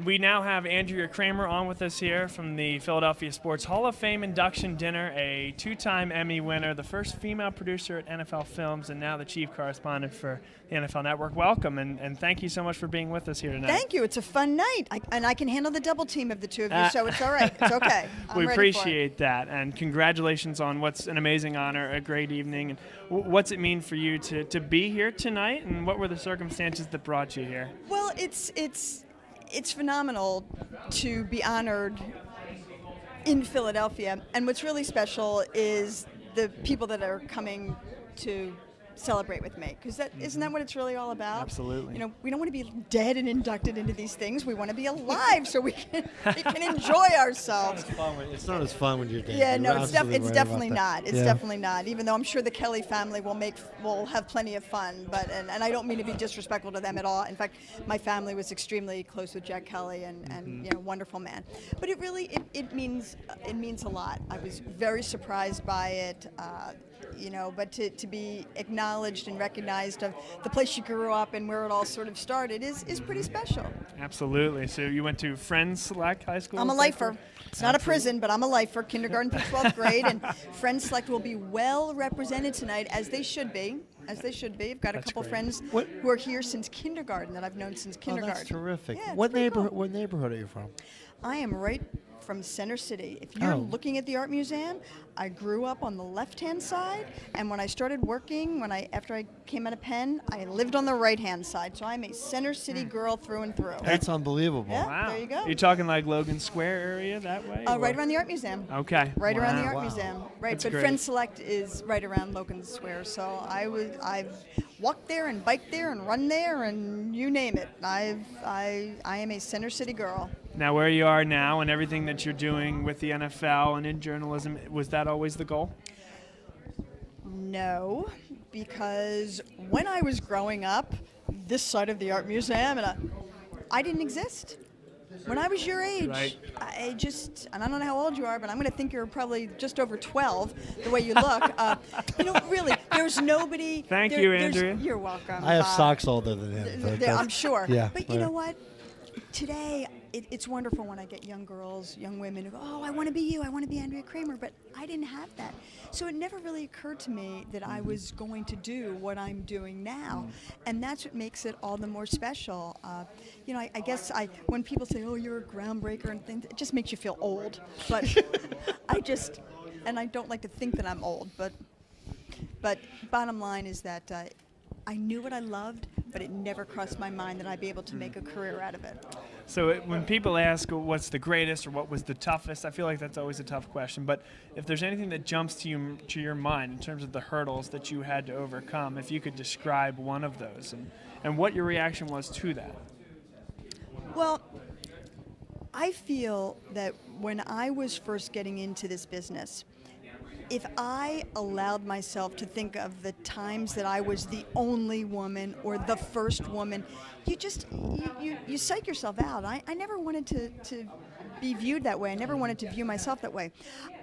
We now have Andrea Kremer on with us here from the Philadelphia Sports Hall of Fame induction dinner, a 2-time Emmy winner, the first female producer at NFL Films, and now the chief correspondent for the NFL Network. Welcome, and thank you so much for being with us here tonight. Thank you. It's a fun night, and I can handle the double team of the two of you, so it's all right. It's okay. We appreciate that, and congratulations on what's an amazing honor, a great evening. And what's it mean for you to be here tonight, and what were the circumstances that brought you here? Well, it's phenomenal to be honored in Philadelphia, and what's really special is the people that are coming to celebrate with me, because isn't that what it's really all about? Absolutely. You know, we don't want to be dead and inducted into these things. We want to be alive so we can enjoy ourselves. It's not as fun when you're dead. Yeah, You're no, it's absolutely right definitely about not. that. It's Yeah. definitely not. Even though I'm sure the Kelly family will have plenty of fun, but and I don't mean to be disrespectful to them at all. In fact, my family was extremely close with Jack Kelly, and you know, wonderful man. But it really it means a lot. I was very surprised by it. You know, but to be acknowledged and recognized of the place you grew up and where it all sort of started is pretty special. Absolutely. So you went to Friends Select High School? I'm a lifer. It's not a prison, but I'm a lifer, kindergarten through 12th grade, and Friends Select will be well represented tonight, as they should be. As they should be. I've got a couple friends who are here since kindergarten that I've known since kindergarten. Oh, that's terrific. Yeah, What neighborhood are you from? I am right from Center City. If you're looking at the Art Museum, I grew up on the left-hand side, and when I started working, after I came out of Penn, I lived on the right-hand side. So I'm a Center City girl through and through. That's unbelievable. Yeah, Wow. there you go. You're talking like Logan Square area that way? Right around the Art Museum. Okay. Right around the Wow. Art Museum. Right, That's but great. Friends Select is right around Logan Square. So I've walked there and biked there and run there and you name it. I am a Center City girl. Now, where you are now and everything that you're doing with the NFL and in journalism, was that always the goal? No, because when I was growing up, this side of the Art Museum, and I didn't exist. When I was your age, Right. and I don't know how old you are, but I'm going to think you're probably just over 12, the way you look. You know, really, there's nobody. Thank you, Andrea. You're welcome. I have socks older than him. I'm sure. Yeah, But you know what? Today, it's wonderful when I get young girls, young women who go, oh, I want to be you, I want to be Andrea Kremer, but I didn't have that. So it never really occurred to me that I was going to do what I'm doing now. And that's what makes it all the more special. You know, I guess when people say, oh, you're a groundbreaker and things, it just makes you feel old. But and I don't like to think that I'm old, but bottom line is that I knew what I loved, but it never crossed my mind that I'd be able to make a career out of it. So when people ask what's the greatest or what was the toughest, I feel like that's always a tough question. But if there's anything that jumps to your mind in terms of the hurdles that you had to overcome, if you could describe one of those and what your reaction was to that. Well, I feel that when I was first getting into this business, if I allowed myself to think of the times that I was the only woman or the first woman, you psych yourself out. I never wanted to be viewed that way. I never wanted to view myself that way.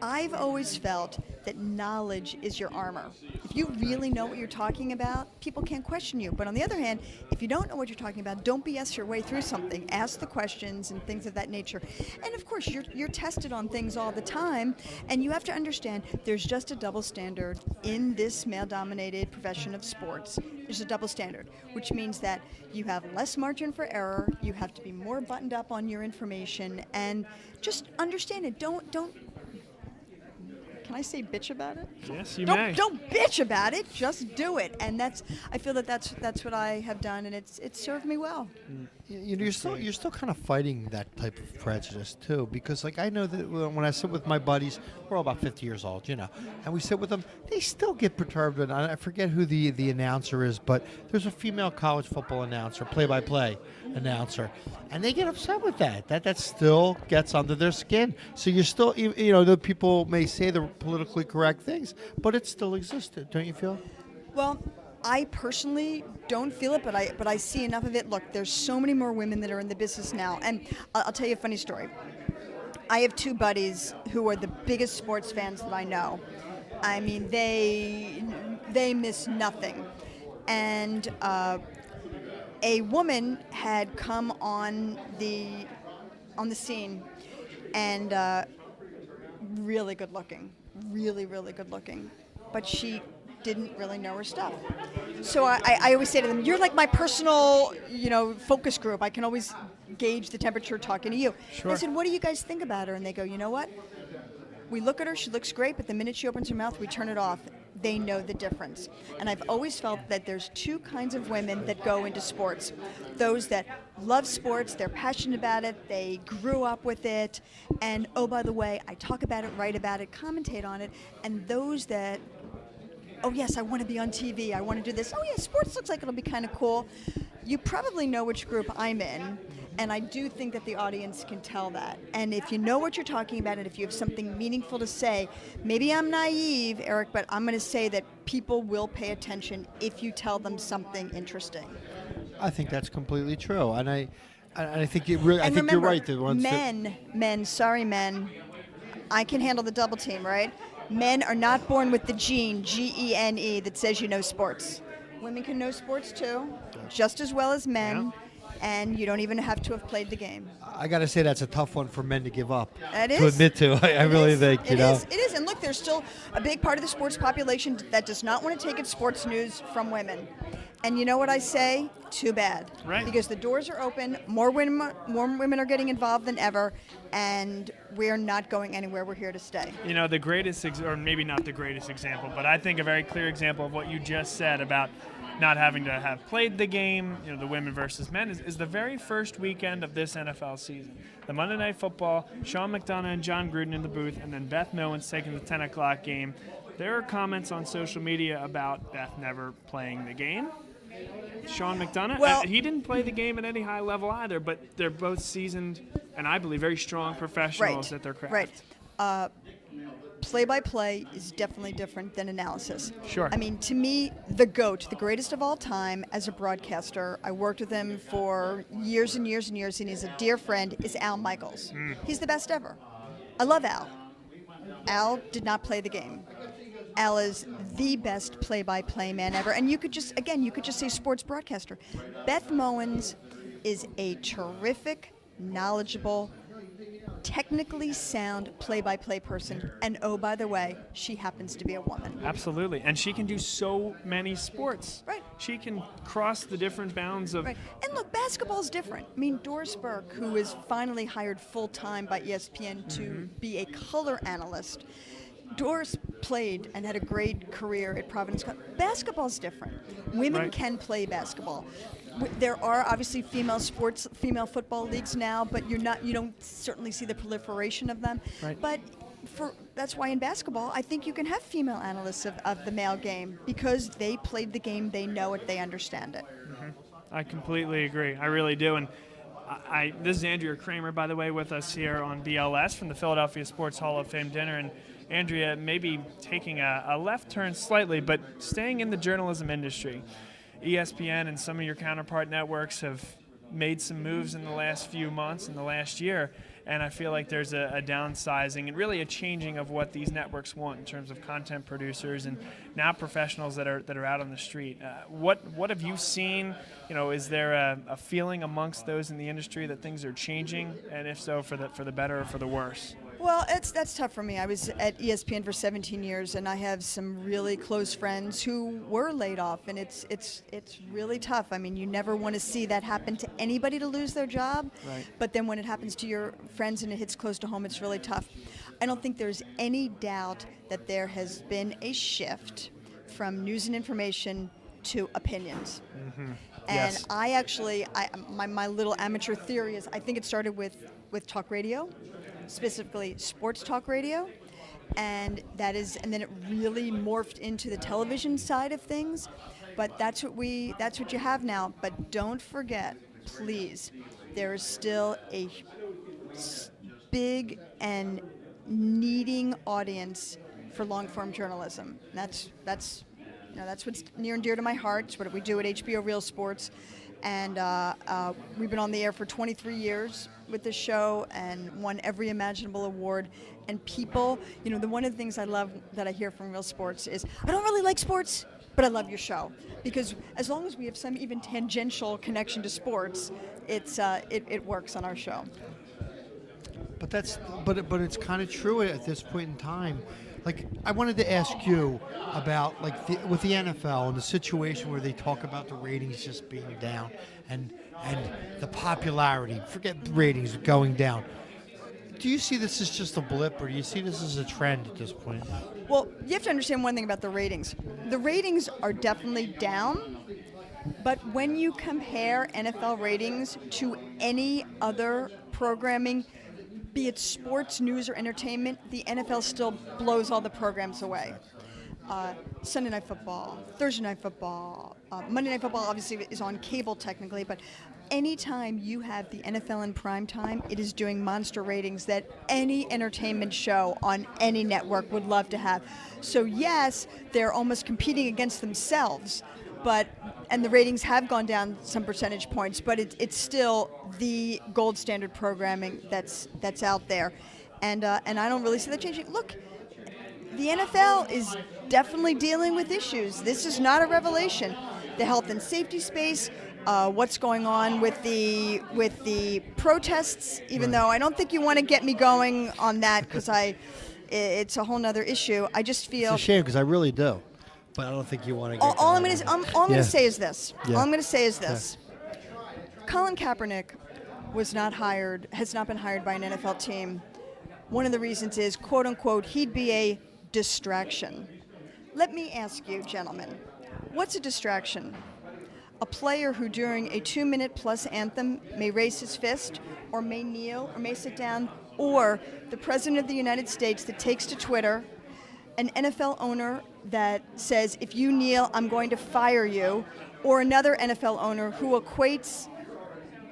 I've always felt that knowledge is your armor. If you really know what you're talking about, people can't question you. But on the other hand, if you don't know what you're talking about, don't BS your way through something. Ask the questions and things of that nature. And of course, you're tested on things all the time, and you have to understand there's just a double standard in this male-dominated profession of sports. There's a double standard, which means that you have less margin for error, you have to be more buttoned up on your information, and just understand it. Don't can I say bitch about it? Yes, you may. Don't bitch about it. Just do it. And I feel that's what I have done, and it's served me well. You know, you're still kind of fighting that type of prejudice too, because like I know that when I sit with my buddies, we're all about 50 years old, you know, and we sit with them, they still get perturbed, and I forget who the announcer is, but there's a female college football announcer, play-by-play announcer, and they get upset with that. That still gets under their skin. So you're still, you know, the people may say the politically correct things, but it still existed, don't you feel? Well, I personally don't feel it, but I see enough of it. Look, there's so many more women that are in the business now, and I'll tell you a funny story. I have two buddies who are the biggest sports fans that I know. I mean, they miss nothing, and a woman had come on the scene, and really good looking, really good looking, but she didn't really know her stuff. So I always say to them, you're like my personal, focus group. I can always gauge the temperature talking to you. Sure. I said, what do you guys think about her? And they go, you know what? We look at her, she looks great, but the minute she opens her mouth, we turn it off. They know the difference. And I've always felt that there's two kinds of women that go into sports. Those that love sports, they're passionate about it, they grew up with it, and oh, by the way, I talk about it, write about it, commentate on it, and those that, oh yes, I want to be on TV, I want to do this, oh yeah, sports looks like it'll be kind of cool. You probably know which group I'm in, and I do think that the audience can tell that. And if you know what you're talking about, and if you have something meaningful to say, maybe I'm naive, Eric, but I'm going to say that people will pay attention if you tell them something interesting. I think that's completely true, and I think you really. I think remember, you're right. The ones men, I can handle the double team, right? Men are not born with the gene, Gene, that says you know sports. Women can know sports too, just as well as men, and you don't even have to have played the game. I got to say that's a tough one for men to give up. It to is. Admit to. I really think, It is. And look, there's still a big part of the sports population that does not want to take its sports news from women. And you know what I say? Too bad. Right. Because the doors are open, more women are getting involved than ever, and we're not going anywhere. We're here to stay. The greatest, or maybe not the greatest example, but I think a very clear example of what you just said about not having to have played the game, the women versus men, is the very first weekend of this NFL season. The Monday Night Football, Sean McDonough and John Gruden in the booth, and then Beth Moens taking the 10 o'clock game. There are comments on social media about Beth never playing the game. Sean McDonough, well, he didn't play the game at any high level either, but they're both seasoned and I believe very strong professionals at their craft. Right. Play-by-play is definitely different than analysis. Sure. I mean, to me, the GOAT, the greatest of all time as a broadcaster, I worked with him for years and years and years, and he's a dear friend, is Al Michaels. He's the best ever. I love Al. Al did not play the game. Al is the best play-by-play man ever. And you could just say sports broadcaster. Beth Moens is a terrific, knowledgeable, technically sound play-by-play person, and oh, by the way, she happens to be a woman. Absolutely, and she can do so many sports. Right. She can cross the different bounds of... Right, and look, basketball's different. I mean, Doris Burke, who is finally hired full-time by ESPN to be a color analyst, Doris played and had a great career at Providence. Basketball's different. Women can play basketball. There are obviously female football leagues now, but you don't certainly see the proliferation of them. Right. But that's why in basketball, I think you can have female analysts of the male game because they played the game, they know it, they understand it. Mm-hmm. I completely agree. I really do. And this is Andrea Kremer, by the way, with us here on BLS from the Philadelphia Sports Hall of Fame dinner. And Andrea, maybe taking a left turn slightly, but staying in the journalism industry. ESPN and some of your counterpart networks have made some moves in the last few months, in the last year, and I feel like there's a downsizing and really a changing of what these networks want in terms of content producers and now professionals that are out on the street. What have you seen? Is there a feeling amongst those in the industry that things are changing, and if so, for the better or for the worse? Well, that's tough for me. I was at ESPN for 17 years, and I have some really close friends who were laid off, and it's really tough. I mean, you never want to see that happen to anybody to lose their job, right. But then when it happens to your friends and it hits close to home, it's really tough. I don't think there's any doubt that there has been a shift from news and information to opinions. Mm-hmm. And yes. My little amateur theory is I think it started with talk radio, specifically sports talk radio, and then it really morphed into the television side of things. But that's what you have now. But don't forget, please, there is still a big and needing audience for long-form journalism. That's what's near and dear to my heart. It's what we do at HBO Real Sports. And we've been on the air for 23 years with this show and won every imaginable award. And people, one of the things I love that I hear from Real Sports is, I don't really like sports, but I love your show because as long as we have some even tangential connection to sports, it works on our show. But but it's kind of true at this point in time. Like, I wanted to ask you about, like, with the NFL and the situation where they talk about the ratings just being down and the popularity, forget the ratings, going down. Do you see this as just a blip, or do you see this as a trend at this point? Well, you have to understand one thing about the ratings. The ratings are definitely down, but when you compare NFL ratings to any other programming, be it sports, news, or entertainment, the NFL still blows all the programs away. Sunday Night Football, Thursday Night Football, Monday Night Football obviously is on cable technically, but anytime you have the NFL in prime time, it is doing monster ratings that any entertainment show on any network would love to have. So yes, they're almost competing against themselves, and the ratings have gone down some percentage points, but it's still the gold standard programming that's out there, and I don't really see that changing. Look, the NFL is definitely dealing with issues. This is not a revelation. The health and safety space, what's going on with the protests, even though I don't think you want to get me going on that because it's a whole nother issue. I just feel it's a shame because I really do. But I don't think you want to get all I'm going to say is this. Yeah. All I'm going to say is this. Colin Kaepernick has not been hired by an NFL team. One of the reasons is, quote unquote, he'd be a distraction. Let me ask you, gentlemen, what's a distraction? A player who during a 2-minute plus anthem may raise his fist or may kneel or may sit down, or the President of the United States that takes to Twitter, an NFL owner that says, if you kneel, I'm going to fire you, or another NFL owner who equates,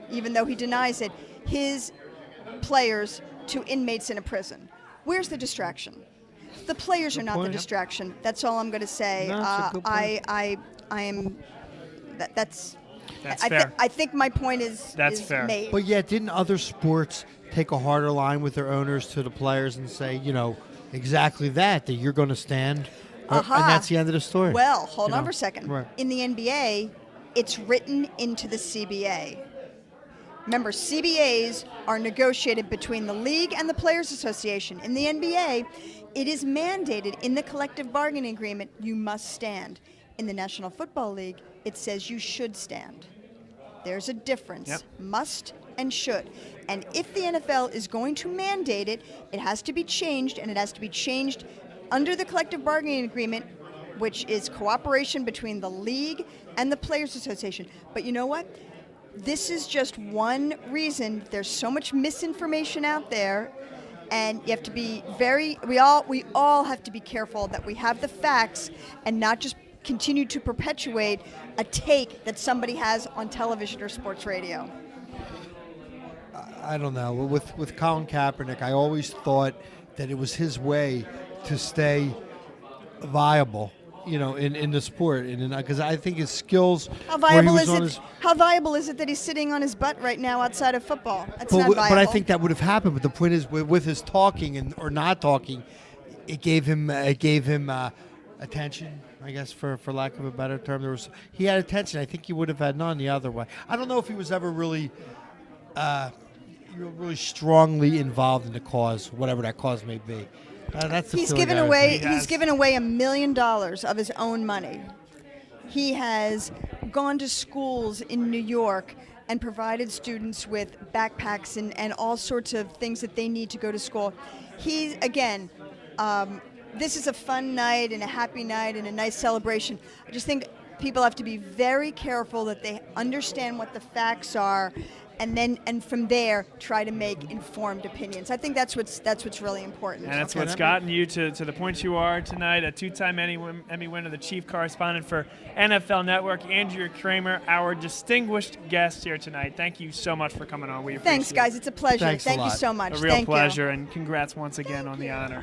even though he denies it, his players to inmates in a prison. Where's the distraction? The players are not the distraction. That's all I'm going to say. No, that's a good point. I am. That's fair. I think my point is fair. made. But yet, didn't other sports take a harder line with their owners to the players and say, exactly that you're going to stand, and that's the end of the story? Well, hold on for a second. Right. In the NBA, it's written into the CBA. Remember, CBAs are negotiated between the league and the Players Association. In the NBA, it is mandated in the collective bargaining agreement you must stand. In the National Football League, it says you should stand. There's a difference. Yep. Must and should. And if the NFL is going to mandate it, it has to be changed, and it has to be changed under the collective bargaining agreement, which is cooperation between the league and the Players Association. But you know what? This is just one reason. There's so much misinformation out there, and you have to be we all have to be careful that we have the facts and not just continue to perpetuate a take that somebody has on television or sports radio. I don't know. With Colin Kaepernick, I always thought that it was his way to stay viable, in the sport, because I think his skills. How viable is it that he's sitting on his butt right now outside of football? That's not viable. But I think that would have happened. But the point is, with his talking or not talking, it gave him attention. I guess for lack of a better term, he had attention. I think he would have had none the other way. I don't know if he was ever really strongly involved in the cause, whatever that cause may be. That's the he's feeling given I away. have. He's given away $1 million of his own money. He has gone to schools in New York and provided students with backpacks and all sorts of things that they need to go to school. He again. This is a fun night and a happy night and a nice celebration. I just think people have to be very careful that they understand what the facts are, and from there try to make informed opinions. I think that's what's really important. And that's what's gotten you to the point you are tonight. A 2-time Emmy winner, the chief correspondent for NFL Network, Andrea Kremer, our distinguished guest here tonight. Thank you so much for coming on. We appreciate it. Thanks, guys. It's a pleasure. Thanks a Thank you lot. so much. A real Thank pleasure, you. and congrats once again on the honor.